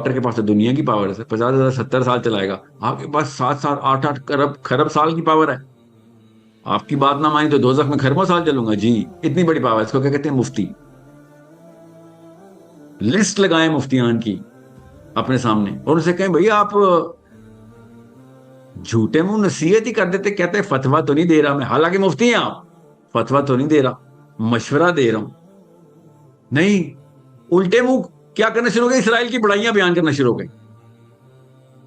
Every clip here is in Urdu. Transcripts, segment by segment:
ڈاکٹر کے پاس تو دنیا کی پاور ہے، 50,000 70 سال چلائے گا، آپ کے پاس 7 8 خرب سال کی پاور ہے، آپ کی بات نہ مانی تو دوزخ میں خربوں سال چلوں گا جی، اتنی بڑی پاور، اس کو کیا کہتے ہیں؟ مفتی۔ لسٹ لگائیں مفتیان کی اپنے سامنے اور ان سے کہیں بھئی آپ جھوٹے منہ نصیحت ہی کر دیتے، کہتے ہیں فتویٰ تو نہیں دے رہا میں، حالانکہ مفتی ہیں آپ، فتویٰ تو نہیں دے رہا، مشورہ دے رہا ہوں۔ نہیں، الٹے منہ کیا کرنا شروع ہو گئے؟ اسرائیل کی بڑائیاں بیان کرنا شروع ہو گئی۔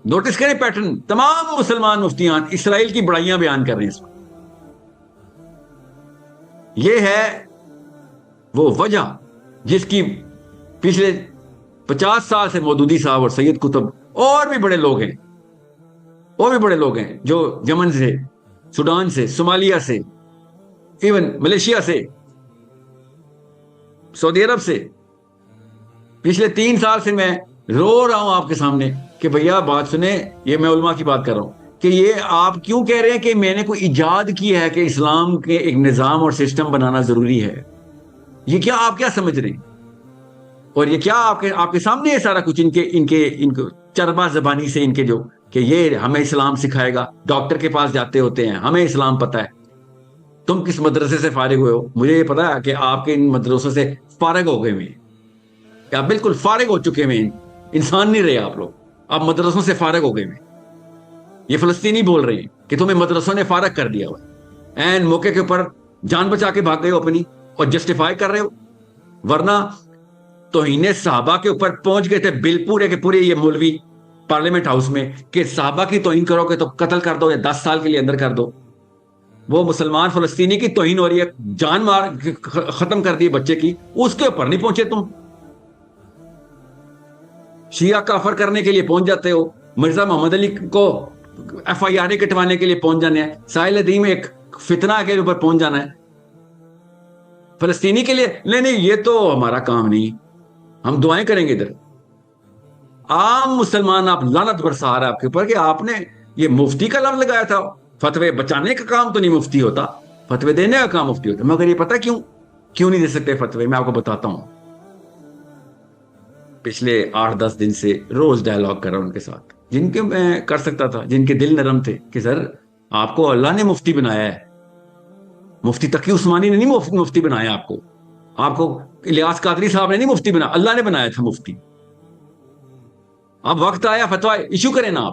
نوٹس کریں پیٹرن، تمام مسلمان مفتیان اسرائیل کی بڑائیاں بیان کر رہے ہیں اس وقت۔ یہ ہے وہ وجہ جس کی پچھلے 50 سال سے مودودی صاحب اور سید قطب اور بھی بڑے لوگ ہیں، اور بھی بڑے لوگ ہیں جو یمن سے، سوڈان سے، صومالیہ سے، ایون ملیشیا سے، سعودی عرب سے، پچھلے 3 سال سے میں رو رہا ہوں آپ کے سامنے کہ بھیا بات سنیں، یہ میں علماء کی بات کر رہا ہوں کہ یہ آپ کیوں کہہ رہے ہیں کہ میں نے کوئی ایجاد کی ہے کہ اسلام کے ایک نظام اور سسٹم بنانا ضروری ہے؟ یہ کیا آپ کیا سمجھ رہے ہیں؟ اور یہ کیا آپ کے سامنے ہے سارا کچھ، ان کے چربا زبانی سے، ان کے جو کہ یہ ہمیں اسلام سکھائے گا، ڈاکٹر کے پاس جاتے ہوتے ہیں، ہمیں اسلام پتہ ہے۔ تم کس مدرسے سے فارغ ہوئے ہو؟ مجھے یہ پتا ہے کہ آپ کے ان مدرسوں سے فارغ ہو گئے ہیں، کہ آپ بالکل فارغ ہو چکے ہیں، انسان نہیں رہے آپ لوگ، آپ مدرسوں سے فارغ ہو گئے ہیں۔ یہ فلسطینی بول رہے ہیں کہ تمہیں مدرسوں نے فارغ کر دیا ہوا، این موقع کے اوپر جان بچا کے بھاگ گئے ہو اپنی، اور جسٹیفائی کر رہے ہو، ورنہ توہین صحابہ کے اوپر پہنچ گئے تھے بل پورے کے پورے یہ مولوی پارلیمنٹ ہاؤس میں کہ صحابہ کی توہین کرو گے تو قتل کر دو یا 10 سال کے لیے اندر کر دو۔ وہ مسلمان فلسطینی کی توہین ہو رہی ہے، جان مار ختم کر دی بچے کی، اس کے اوپر نہیں پہنچے تم۔ شیعہ کافر کرنے کے لیے پہنچ جاتے ہو، مرزا محمد علی کو FIR کٹوانے کے لیے پہنچ جانے ہیں، ساحل ادیم ایک فتنہ کے اوپر پہنچ جانا ہے فلسطینی کے لیے۔ نہیں یہ تو ہمارا کام نہیں، ہم دعائیں کریں گے ادھر۔ عام مسلمان آپ لعنت برسا رہا ہے آپ کے اوپر کہ آپ نے یہ مفتی کا لفظ لگایا تھا۔ فتوے بچانے کا کام تو نہیں مفتی ہوتا، فتوے دینے کا کام مفتی ہوتا۔ مگر یہ پتہ کیوں نہیں دے سکتے فتوے؟ میں آپ کو بتاتا ہوں۔ پچھلے 8-10 دن سے روز ڈائلاگ کر رہا ہوں ان کے ساتھ، جن کے میں کر سکتا تھا، جن کے دل نرم تھے کہ سر آپ کو اللہ نے مفتی بنایا ہے، مفتی تقی عثمانی نے نہیں مفتی بنایا آپ کو الیاس قادری صاحب نے نہیں مفتی بنایا، اللہ نے بنایا تھا مفتی۔ اب وقت آیا فتویٰ ایشو کریں نا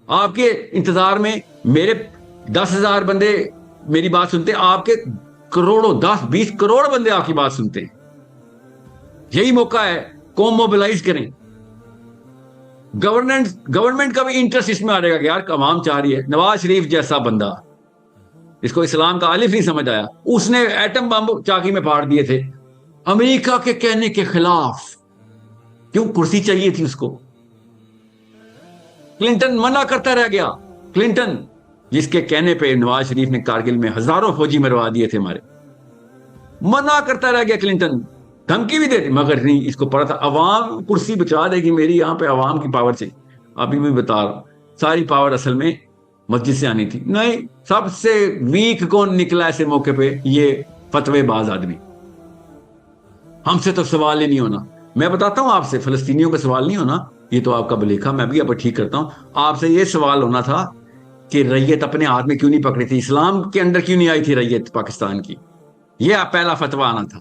آپ کے انتظار میں میرے 10,000 بندے میری بات سنتے، آپ کے کروڑوں 10-20 کروڑ بندے آپ کی بات سنتے ہیں۔ یہی موقع ہے، قوم موبلائز کریں۔ گورنمنٹ کا بھی انٹرسٹ اس میں آ جائے گا کہ یار عوام چاہ رہی ہے۔ نواز شریف جیسا بندہ، اس کو اسلام کا الف نہیں سمجھ آیا، اس نے ایٹم بم چاکی میں پھاڑ دیے تھے امریکہ کے کہنے کے خلاف۔ کیوں؟ کرسی چاہیے تھی اس کو۔ کلنٹن منع کرتا رہ گیا، کلنٹن جس کے کہنے پہ نواز شریف نے کارگل میں ہزاروں فوجی مروا دیے تھے ہمارے، منع کرتا رہ گیا کلنٹن، دھمکی بھی دے دی، مگر نہیں، اس کو پڑا تھا عوام کرسی بچا دے گی میری، یہاں پہ عوام کی پاور چاہیے۔ ابھی میں بتا رہا ہوں، ساری پاور اصل میں مسجد سے آنی تھی۔ نہیں، سب سے ویک کون نکلا ایسے موقع پہ؟ یہ فتوے باز آدمی۔ ہم سے تو سوال ہی نہیں ہونا۔ میں بتاتا ہوں آپ سے، فلسطینیوں کا سوال نہیں ہونا، یہ تو آپ کا بلیکھا، میں بھی آپ ٹھیک کرتا ہوں۔ آپ سے یہ سوال ہونا تھا کہ ریت اپنے ہاتھ میں کیوں نہیں پکڑی تھی، اسلام کے اندر کیوں نہیں آئی تھی ریت پاکستان کی؟ یہ پہلا فتویٰ آنا تھا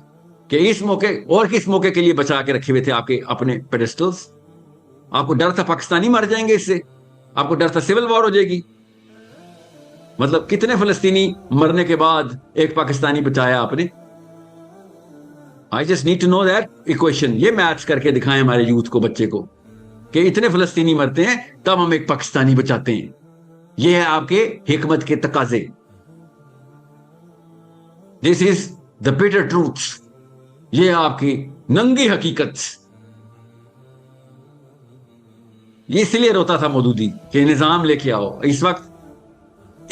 کہ اس موقع اور کس موقع کے لیے بچا کے رکھے ہوئے تھے آپ کے اپنے پیڈسٹلز؟ آپ کو ڈر تھا پاکستانی مر جائیں گے اس سے؟ آپ کو ڈر تھا سول وار ہو جائے گی؟ مطلب کتنے فلسطینی مرنے کے بعد ایک پاکستانی بچایا آپ نے؟ I just need to know that equation۔ یہ میتھس کر کے دکھائیں ہمارے یوتھ کو، بچے کو، کہ اتنے فلسطینی مرتے ہیں تب ہم ایک پاکستانی بچاتے ہیں۔ یہ ہے آپ کے حکمت کے تقاضے۔ This is the bitter truth۔ یہ آپ کی ننگی حقیقت۔ یہ اس لیے روتا تھا مودودی کہ نظام لے کے آؤ۔ اس وقت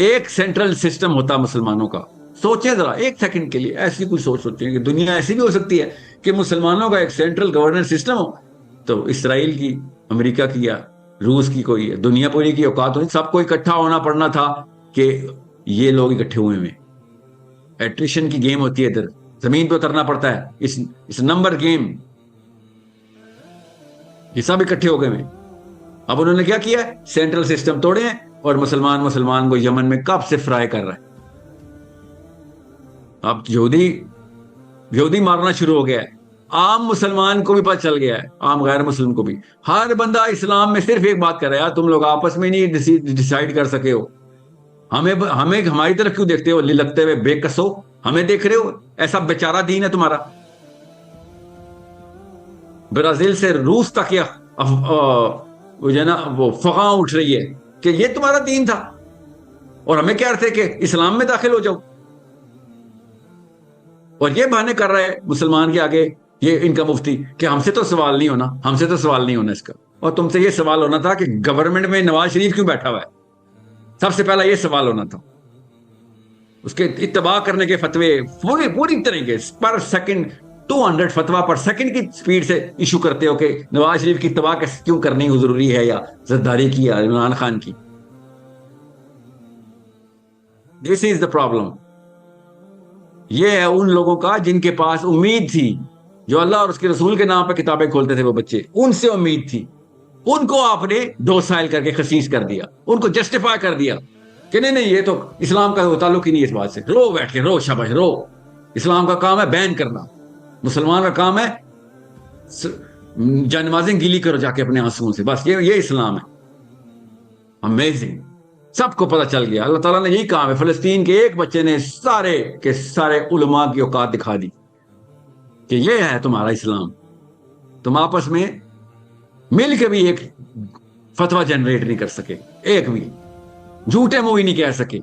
ایک سینٹرل سسٹم ہوتا مسلمانوں کا۔ سوچیں ذرا ایک سیکنڈ کے لیے، ایسی کوئی سوچ سوچیں کہ دنیا ایسی بھی ہو سکتی ہے کہ مسلمانوں کا ایک سینٹرل گورننس سسٹم ہو؟ تو اسرائیل کی، امریکہ کی یا روس کی کوئی دنیا پوری کی اوقات ہوئی، سب کو اکٹھا ہونا پڑنا تھا کہ یہ لوگ اکٹھے ہوئے ہوئے۔ ایٹریشن کی گیم ہوتی ہے، ادھر زمین پہ اترنا پڑتا ہے، اس نمبر گیم۔ یہ سب اکٹھے ہو گئے ہیں. اب انہوں نے کیا کیا ہے؟ سینٹرل سسٹم توڑے ہیں اور مسلمان کو یمن میں کب سے فرائی کر رہا ہے. اب یہودی مارنا شروع ہو گیا ہے. عام مسلمان کو بھی پتہ چل گیا ہے, عام غیر مسلم کو بھی. ہر بندہ اسلام میں صرف ایک بات کر رہا ہے, یار تم لوگ آپس میں نہیں ڈیسائیڈ کر سکے ہو, ہمیں ہماری طرف کیوں دیکھتے ہو لگتے ہوئے بے کس ہو, ہمیں دیکھ رہے ہو, ایسا بیچارہ دین ہے تمہارا. برازیل سے روس تک وہ جو ہے نا وہ فغاں اٹھ رہی ہے کہ یہ تمہارا دین تھا, اور ہمیں کہہ رہے تھے کہ اسلام میں داخل ہو جاؤ. اور یہ بہانے کر رہا ہے مسلمان کے آگے یہ ان کا مفتی کہ ہم سے تو سوال نہیں ہونا اس کا. اور تم سے یہ سوال ہونا تھا کہ گورنمنٹ میں نواز شریف کیوں بیٹھا ہوا ہے, سب سے پہلا یہ سوال ہونا تھا. اس کے اتباع کرنے کے فتوے پوری طریقے پر سیکنڈ 200 فتوا پر سیکنڈ کی سپیڈ سے ایشو کرتے ہو کہ نواز شریف کی اتباع کیوں کرنی ضروری ہے, یا زرداری کی, یا عمران خان کی. دس از دا پرابلم. یہ ہے ان لوگوں کا جن کے پاس امید تھی, جو اللہ اور اس کے رسول کے نام پہ کتابیں کھولتے تھے, وہ بچے, ان سے امید تھی. ان کو آپ نے دو سائل کر کے خسیس کر دیا, ان کو جسٹیفائی کر دیا کہ نہیں یہ تو اسلام کا تعلق ہی نہیں اس بات سے. رو بیٹھ کے رو, شاباش رو. اسلام کا کام ہے بین کرنا, مسلمان کا کام ہے جانمازیں گیلی کرو جا کے اپنے آنسوؤں سے, بس یہ اسلام ہے. امیزنگ. سب کو پتہ چل گیا. اللہ تعالیٰ نے یہی کام ہے. فلسطین کے ایک بچے نے سارے کے سارے علماء کی اوقات دکھا دی کہ یہ ہے تمہارا اسلام. تم آپس میں مل کے بھی ایک فتویٰ جنریٹ نہیں کر سکے, ایک بھی جھوٹے منہ ہی نہیں کہہ سکے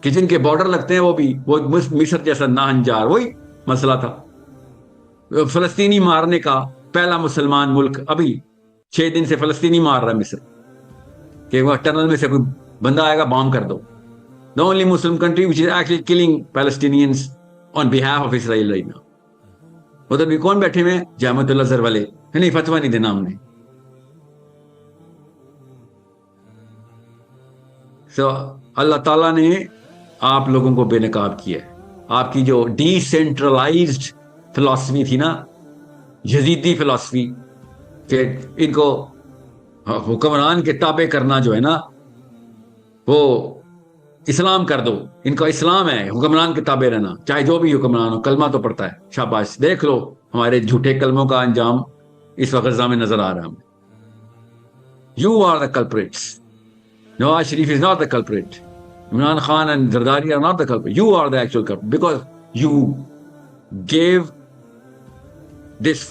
کہ جن کے بارڈر لگتے ہیں وہ مصر جیسا ناہنجار. وہی مسئلہ تھا فلسطینی مارنے کا. پہلا مسلمان ملک ابھی 6 دن سے فلسطینی مار رہا ہے مصر, کہ وہ ٹنل میں سے کوئی بندہ آئے گا بام کر دو. The only Muslim country which is actually killing Palestinians on behalf of Israel right now. ادھر بھی کون بیٹھے ہوئے ہیں؟ جامعۃ الازہر والے. نہیں, فتویٰ نہیں دینا ہم نے. اللہ تعالیٰ نے آپ لوگوں کو بے نقاب کیا ہے. آپ کی جو ڈی سینٹرلائزڈ فلسفی تھی نا, یزیدی فلسفی, کہ ان کو حکمران کے تابع کرنا جو ہے نا وہ اسلام کر دو, ان کا اسلام ہے حکمران کے تابع رہنا, چاہے جو بھی حکمران ہو. کلمہ تو پڑتا ہے, شاباش. دیکھ لو ہمارے جھوٹے کلموں کا انجام اس وقت غزہ میں نظر آ رہا ہے. You are the culprits. Nawaz Sharif is not the culprit. Imran Khan and Zardari are not the culprit. You are the actual culprit because you gave this.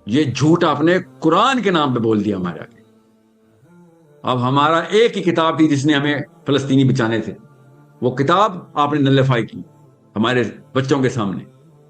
یہ جھوٹ آپ نے قرآن کے نام پہ بول دیا ہمارے آگے. اب ہمارا ایک ہی کتاب تھی جس نے ہمیں فلسطینی بچانے تھے, وہ کتاب آپ نے نلیفائی کی ہمارے بچوں کے سامنے.